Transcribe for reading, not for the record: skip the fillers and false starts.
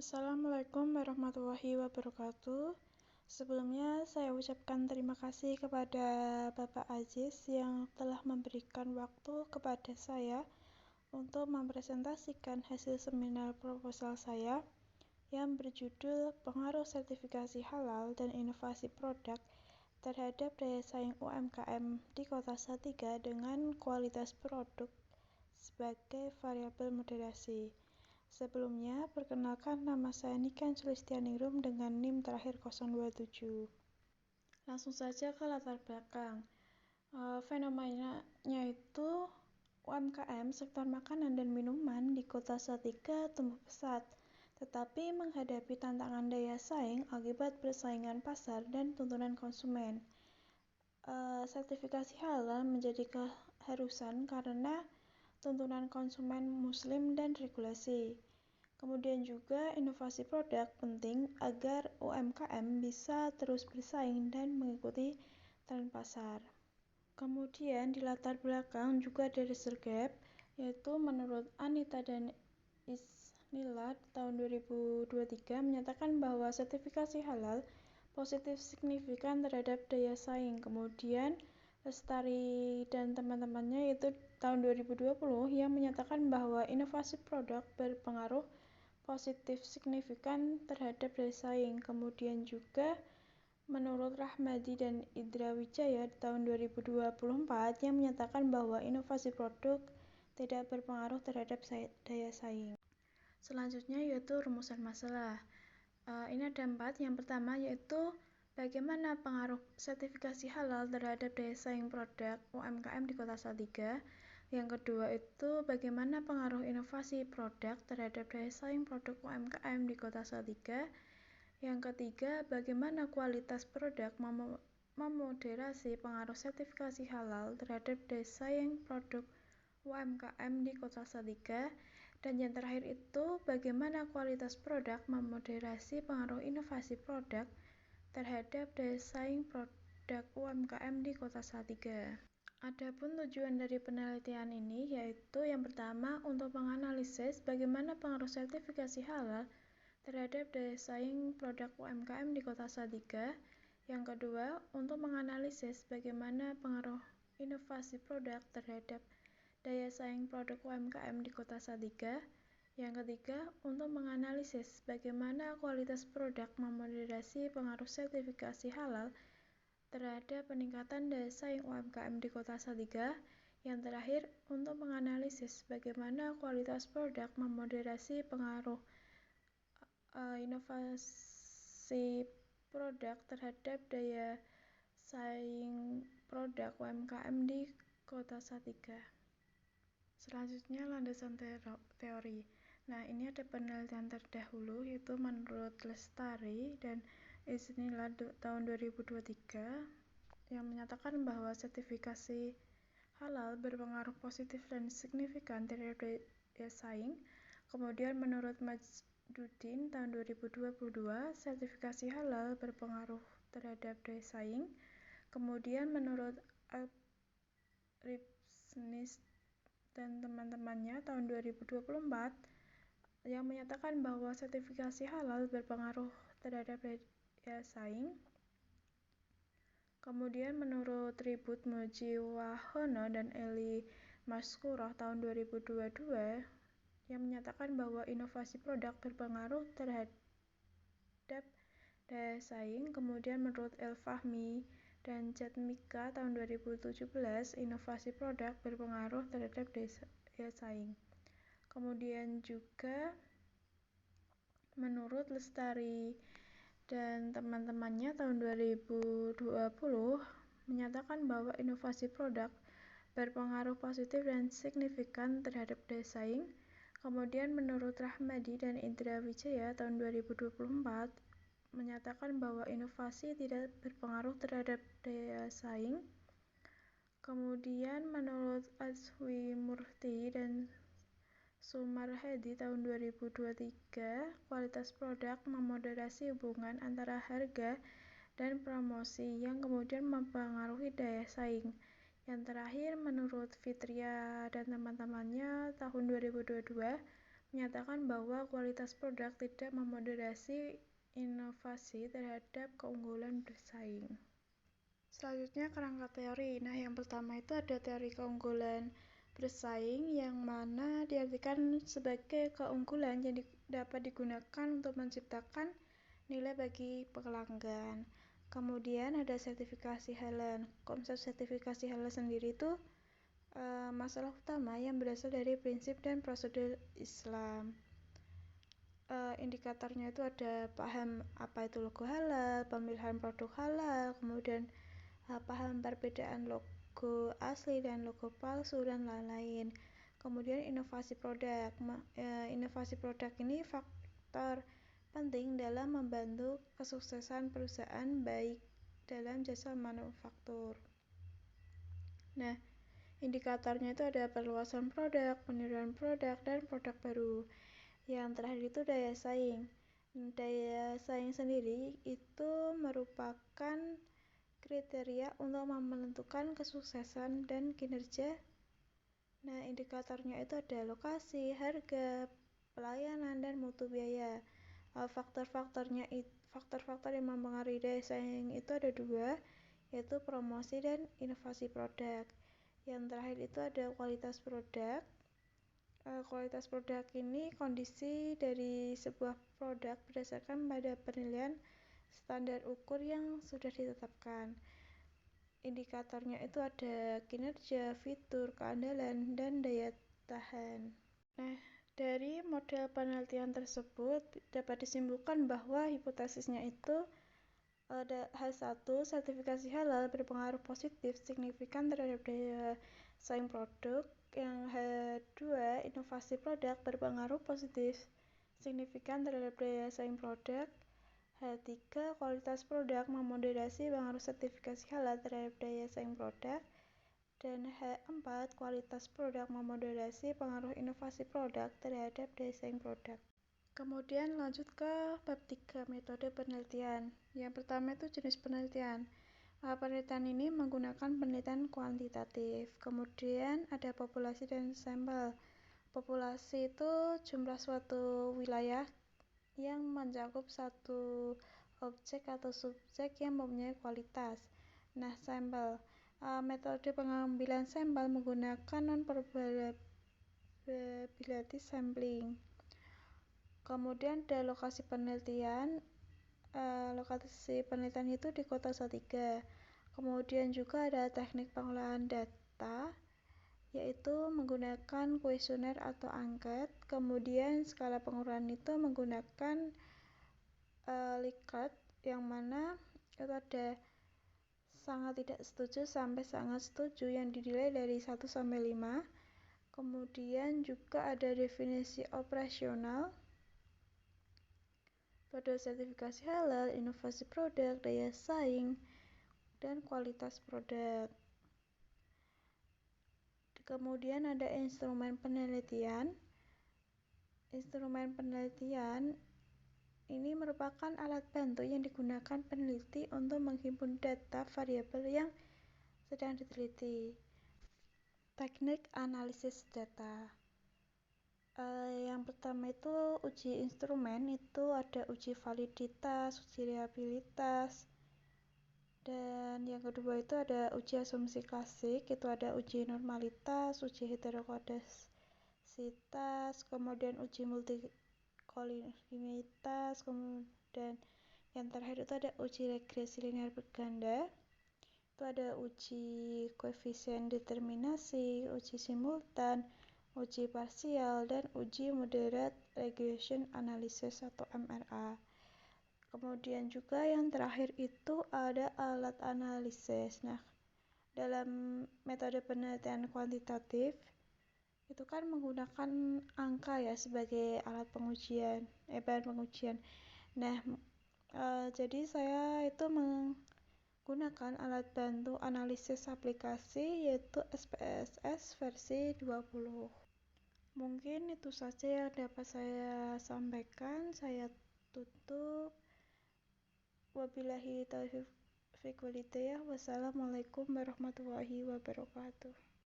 Assalamualaikum warahmatullahi wabarakatuh. Sebelumnya saya ucapkan terima kasih kepada Bapak Aziz yang telah memberikan waktu kepada saya untuk mempresentasikan hasil seminar proposal saya yang berjudul Pengaruh Sertifikasi Halal dan Inovasi Produk terhadap Daya Saing UMKM di Kota Salatiga dengan Kualitas Produk sebagai Variabel Moderasi. Sebelumnya, perkenalkan nama saya Niken Sulistianingrum dengan NIM terakhir 027. Langsung saja ke latar belakang. Fenomenanya itu UMKM sektor makanan dan minuman di Kota Salatiga tumbuh pesat, tetapi menghadapi tantangan daya saing akibat persaingan pasar dan tuntunan konsumen. Sertifikasi halal menjadi keharusan karena tuntunan konsumen muslim dan regulasi. Kemudian juga inovasi produk penting agar UMKM bisa terus bersaing dan mengikuti tren pasar. Kemudian di latar belakang juga ada research gap, yaitu menurut Anita dan Isnillah tahun 2023 menyatakan bahwa sertifikasi halal positif signifikan terhadap daya saing. Kemudian Lestari dan teman-temannya yaitu tahun 2020 yang menyatakan bahwa inovasi produk berpengaruh positif signifikan terhadap daya saing. Kemudian juga menurut Rahmadi dan Indra Wijaya tahun 2024 yang menyatakan bahwa inovasi produk tidak berpengaruh terhadap daya saing. Selanjutnya yaitu rumusan masalah. Ini ada 4. Yang pertama yaitu bagaimana pengaruh sertifikasi halal terhadap daya saing produk UMKM di Kota Salatiga. Yang kedua itu bagaimana pengaruh inovasi produk terhadap daya saing produk UMKM di Kota Salatiga. Yang ketiga, bagaimana kualitas produk memoderasi pengaruh sertifikasi halal terhadap daya saing produk UMKM di Kota Salatiga. Dan yang terakhir itu bagaimana kualitas produk memoderasi pengaruh inovasi produk terhadap daya saing produk UMKM di Kota Salatiga. Adapun tujuan dari penelitian ini yaitu yang pertama untuk menganalisis bagaimana pengaruh sertifikasi halal terhadap daya saing produk UMKM di Kota Salatiga. Yang kedua, untuk menganalisis bagaimana pengaruh inovasi produk terhadap daya saing produk UMKM di Kota Salatiga. Yang ketiga, untuk menganalisis bagaimana kualitas produk memoderasi pengaruh sertifikasi halal terhadap peningkatan daya saing UMKM di Kota Salatiga. Yang terakhir, untuk menganalisis bagaimana kualitas produk memoderasi pengaruh inovasi produk terhadap daya saing produk UMKM di Kota Salatiga. Selanjutnya landasan teori. Nah, ini ada penelitian terdahulu yaitu menurut Lestari dan Isnillah tahun 2023 yang menyatakan bahwa sertifikasi halal berpengaruh positif dan signifikan terhadap daya saing. Kemudian menurut Majduddin tahun 2022 sertifikasi halal berpengaruh terhadap daya saing. Kemudian menurut Ribsnis dan teman-temannya tahun 2024 yang menyatakan bahwa sertifikasi halal berpengaruh terhadap daya saing. Kemudian menurut Tribut Mujiwahono dan Eli Maskuroh tahun 2022 yang menyatakan bahwa inovasi produk berpengaruh terhadap daya saing. Kemudian menurut El-Fahmi dan Jatmika tahun 2017 inovasi produk berpengaruh terhadap daya saing. Kemudian juga menurut Lestari dan teman-temannya tahun 2020 menyatakan bahwa inovasi produk berpengaruh positif dan signifikan terhadap daya saing. Kemudian menurut Rahmadi dan Indra Wijaya tahun 2024 menyatakan bahwa inovasi tidak berpengaruh terhadap daya saing. Kemudian menurut Azwi Murti dan Sumarhadi tahun 2023 kualitas produk memoderasi hubungan antara harga dan promosi yang kemudian mempengaruhi daya saing. Yang terakhir menurut Fitria dan teman-temannya tahun 2022 menyatakan bahwa kualitas produk tidak memoderasi inovasi terhadap keunggulan bersaing. Selanjutnya kerangka teori. Nah, yang pertama itu ada teori keunggulan bersaing yang mana diartikan sebagai keunggulan yang dapat digunakan untuk menciptakan nilai bagi pelanggan. Kemudian ada sertifikasi halal. Konsep sertifikasi halal sendiri itu masalah utama yang berasal dari prinsip dan prosedur Islam. Indikatornya itu ada paham apa itu logo halal, pemilihan produk halal, kemudian paham perbedaan logo asli dan logo palsu dan lain-lain. Kemudian inovasi produk. Inovasi produk ini faktor penting dalam membantu kesuksesan perusahaan baik dalam jasa manufaktur. Nah, indikatornya itu ada perluasan produk, peniruan produk, dan produk baru. Yang terakhir itu daya saing. Daya saing sendiri itu merupakan kriteria untuk menentukan kesuksesan dan kinerja. Nah, indikatornya itu ada lokasi, harga, pelayanan, dan mutu biaya. Faktor-faktor yang mempengaruhi daya saing itu ada dua, yaitu promosi dan inovasi produk. Yang terakhir itu ada kualitas produk. Kualitas produk ini kondisi dari sebuah produk berdasarkan pada penilaian standar ukur yang sudah ditetapkan. Indikatornya itu ada kinerja, fitur, keandalan, dan daya tahan. Nah, dari model penelitian tersebut dapat disimpulkan bahwa hipotesisnya itu ada H1, sertifikasi halal berpengaruh positif signifikan terhadap daya saing produk. Yang H2, inovasi produk berpengaruh positif signifikan terhadap daya saing produk. H3, kualitas produk memoderasi pengaruh sertifikasi halal terhadap daya saing produk. Dan H4, kualitas produk memoderasi pengaruh inovasi produk terhadap daya saing produk. Kemudian lanjut ke bab 3, metode penelitian. Yang pertama itu jenis penelitian. Penelitian ini menggunakan penelitian kuantitatif. Kemudian ada populasi dan sampel. Populasi itu jumlah suatu wilayah yang mencakup satu objek atau subjek yang mempunyai kualitas. Nah, sampel. Metode pengambilan sampel menggunakan non-probability sampling. Kemudian ada lokasi penelitian. Lokasi penelitian itu di kota Salatiga. Kemudian juga ada teknik pengolahan data, yaitu menggunakan kuesioner atau angket. Kemudian skala pengukuran itu menggunakan Likert, yang mana itu ada sangat tidak setuju sampai sangat setuju yang dinilai dari 1 sampai 5. Kemudian juga ada definisi operasional pada sertifikasi halal, inovasi produk, daya saing, dan kualitas produk. Kemudian ada instrumen penelitian. Instrumen penelitian ini merupakan alat bantu yang digunakan peneliti untuk menghimpun data variabel yang sedang diteliti. Teknik analisis data. Yang pertama itu uji instrumen, itu ada uji validitas, uji reliabilitas, dan yang kedua itu ada uji asumsi klasik, itu ada uji normalitas, uji heterokodasitas, kemudian uji multikolinialitas, kemudian yang terakhir itu ada uji regresi linear berganda, itu ada uji koefisien determinasi, uji simultan, uji parsial, dan uji moderate regression analysis atau MRA. Kemudian juga yang terakhir itu ada alat analisis. Nah, dalam metode penelitian kuantitatif itu kan menggunakan angka ya sebagai alat pengujian, bahan pengujian. Nah, jadi saya itu menggunakan alat bantu analisis aplikasi yaitu SPSS versi 20. Mungkin itu saja yang dapat saya sampaikan. Saya tutup. Wabillahi taufiq wal hidayah. Wassalamualaikum warahmatullahi wabarakatuh.